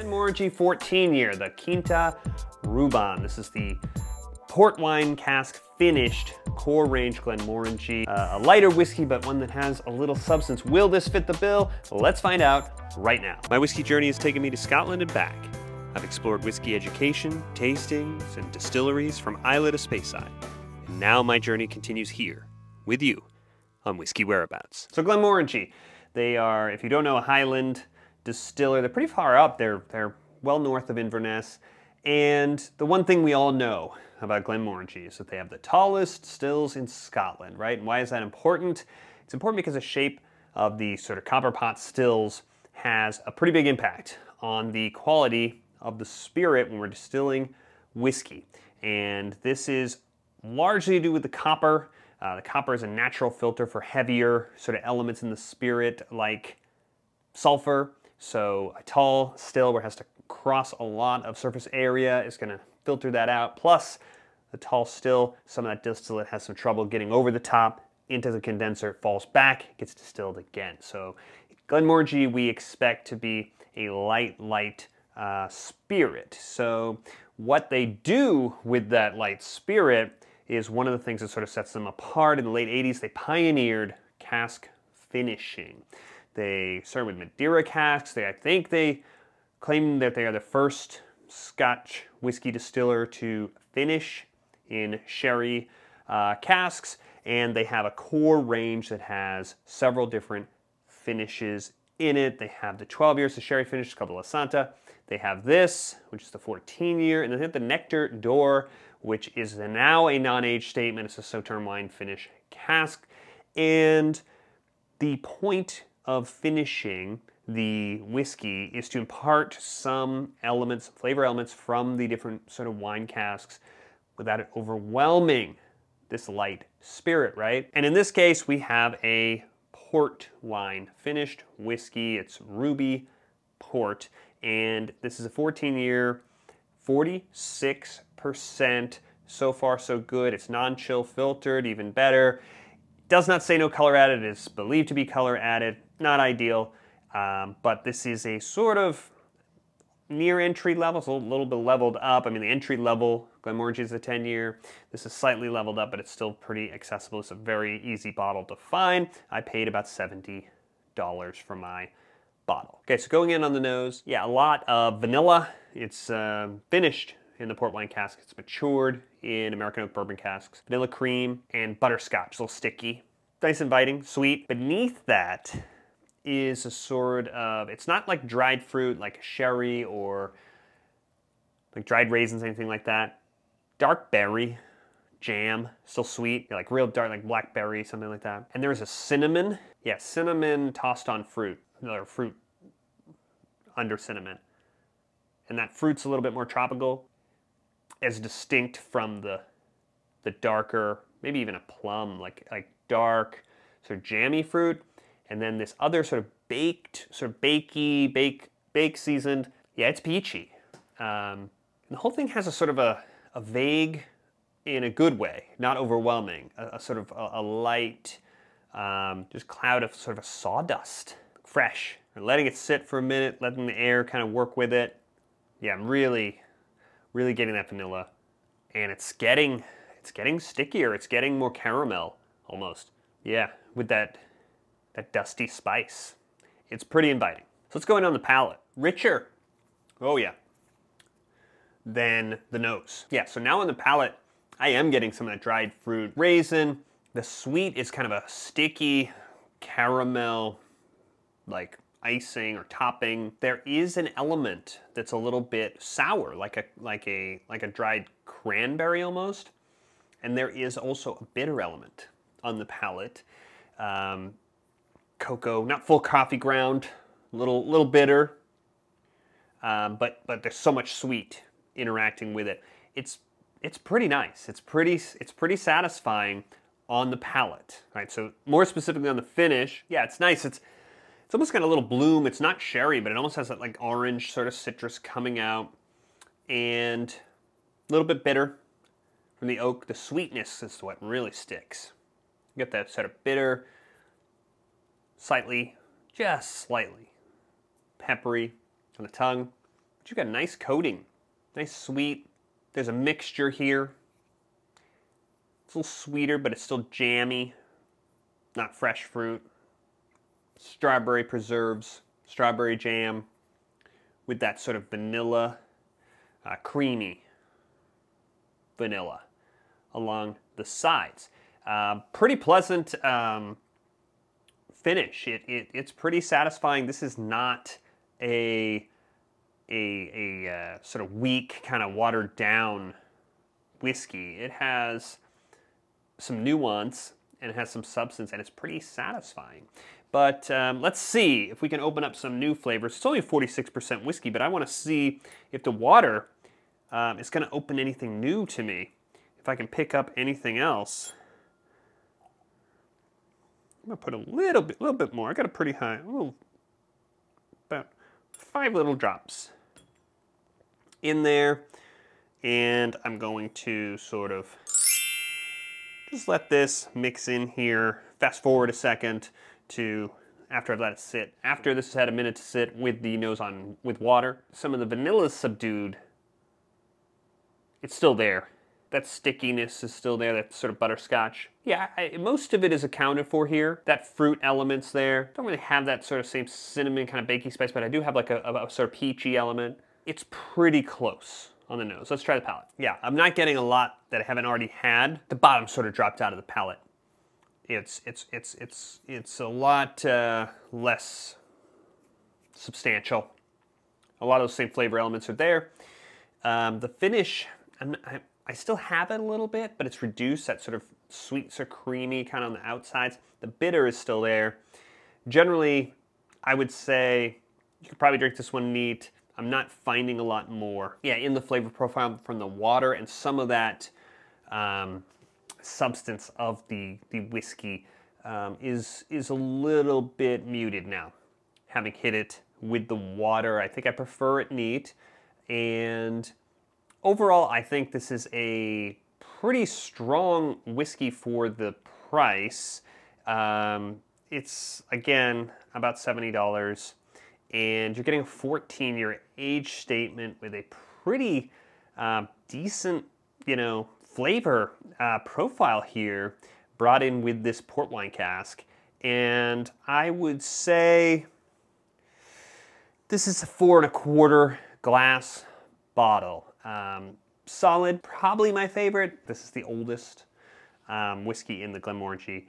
Glenmorangie 14 year, the Quinta Ruban. This is the port wine cask finished core range Glenmorangie. A lighter whiskey, but one that has a little substance. Will this fit the bill? Let's find out right now. My whiskey journey has taken me to Scotland and back. I've explored whiskey education, tastings, and distilleries from Islay to Speyside. And now my journey continues here, with you, on Whiskey Whereabouts. So Glenmorangie, they are, if you don't know, a Highland distiller. They're pretty far up. They're well north of Inverness. And the one thing we all know about Glenmorangie is that they have the tallest stills in Scotland, right? And why is that important? It's important because the shape of the sort of copper pot stills has a pretty big impact on the quality of the spirit when we're distilling whiskey. And this is largely to do with the copper. The copper is a natural filter for heavier sort of elements in the spirit like sulfur. So a tall still where it has to cross a lot of surface area is going to filter that out. Plus, the tall still, some of that distillate has some trouble getting over the top into the condenser. It falls back, gets distilled again. So Glenmorangie we expect to be a light spirit. So what they do with that light spirit is one of the things that sort of sets them apart. In the late 80s, they pioneered cask finishing. They started with Madeira casks. I think they claim that they are the first Scotch whiskey distiller to finish in sherry casks, and they have a core range that has several different finishes in it. They have the 12 years, the sherry finish, called the La Santa. They have this, which is the 14 year, and then they have the Nectar d'Or, which is now a non-age statement. It's a Sauterne wine finish cask, and the point of finishing the whiskey is to impart some elements, flavor elements from the different sort of wine casks without it overwhelming this light spirit, right? And in this case, we have a port wine finished whiskey. It's Ruby Port, and this is a 14 year, 46%. So far, so good. It's non-chill filtered, even better. Does not say no color added. It is believed to be color added. Not ideal, but this is a sort of near entry level. It's a little bit leveled up. I mean, the entry level Glenmorangie is a 10 year. This is slightly leveled up, but it's still pretty accessible. It's a very easy bottle to find. I paid about $70 for my bottle. Okay, so going in on the nose, yeah, a lot of vanilla. It's finished in the port wine cask. It's matured in American oak bourbon casks. Vanilla cream and butterscotch, a little sticky. Nice inviting, sweet. Beneath that is a sort of, it's not like dried fruit like sherry or like dried raisins, anything like that. Dark berry, jam, still sweet, like real dark, like blackberry, something like that. And there's a cinnamon, yeah, cinnamon tossed on fruit, or fruit under cinnamon. And that fruit's a little bit more tropical, as distinct from the darker, maybe even a plum, like dark, sort of jammy fruit. And then this other sort of baked, sort of bakey, bake seasoned. Yeah, it's peachy. And the whole thing has a sort of a vague, in a good way, not overwhelming, a sort of a light, just cloud of sort of a sawdust, fresh. We're letting it sit for a minute, letting the air kind of work with it. Yeah, I'm really getting that vanilla. And it's getting stickier. It's getting more caramel, almost. Yeah, with that dusty spice. It's pretty inviting. So let's go in on the palate. Richer, oh yeah, than the nose. Yeah, so now on the palate, I am getting some of that dried fruit. Raisin, the sweet is kind of a sticky caramel, like icing or topping. There is an element that's a little bit sour, like a dried cranberry almost. And there is also a bitter element on the palate. Cocoa, not full coffee ground, little bitter, but there's so much sweet interacting with it. It's pretty nice. It's pretty satisfying on the palate, right? So more specifically on the finish, yeah, it's nice. It's almost got a little bloom. It's not sherry, but it almost has that like orange sort of citrus coming out, and a little bit bitter from the oak. The sweetness is what really sticks. You get that sort of bitter, just slightly peppery on the tongue, But you've got a nice coating, nice sweet. There's a mixture here. It's a little sweeter, but it's still jammy, not fresh fruit. Strawberry preserves, strawberry jam with that sort of vanilla, creamy vanilla along the sides. Pretty pleasant finish. It's pretty satisfying. This is not a sort of weak, kind of watered down whiskey. It has some nuance and it has some substance, and it's pretty satisfying. But let's see if we can open up some new flavors. It's only 46% whiskey, but I want to see if the water is going to open anything new to me. If I can pick up anything else. I'm going to put a little bit more. I got a pretty high, about 5 little drops in there. And I'm going to sort of just let this mix in here. Fast forward a second to after I've let it sit. After this has had a minute to sit with the nose on with water, some of the vanilla is subdued. It's still there. That stickiness is still there, that sort of butterscotch. Yeah, most of it is accounted for here. That fruit element's there. Don't really have that sort of same cinnamon kind of baking spice, but I do have like a sort of peachy element. It's pretty close on the nose. Let's try the palate. Yeah, I'm not getting a lot that I haven't already had. The bottom sort of dropped out of the palate. It's a lot less substantial. A lot of those same flavor elements are there. The finish, I still have it a little bit, but it's reduced. That sort of sweet, sort of creamy kind of on the outsides. The bitter is still there. Generally, I would say you could probably drink this one neat. I'm not finding a lot more. Yeah, in the flavor profile from the water and some of that substance of the whiskey is a little bit muted now. Having hit it with the water, I think I prefer it neat. And overall, I think this is a pretty strong whiskey for the price. It's, again, about $70. And you're getting a 14-year age statement with a pretty decent, flavor profile here, brought in with this port wine cask. And I would say this is a 4 1/4 glass bottle. Solid, probably my favorite. This is the oldest whiskey in the Glenmorangie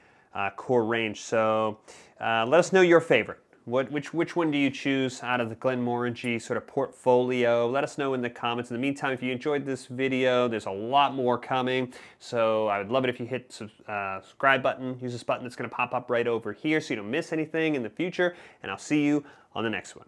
core range. So let us know your favorite. Which one do you choose out of the Glenmorangie sort of portfolio? Let us know in the comments. In the meantime, if you enjoyed this video, there's a lot more coming. So I would love it if you hit the subscribe button. Use this button that's going to pop up right over here so you don't miss anything in the future. And I'll see you on the next one.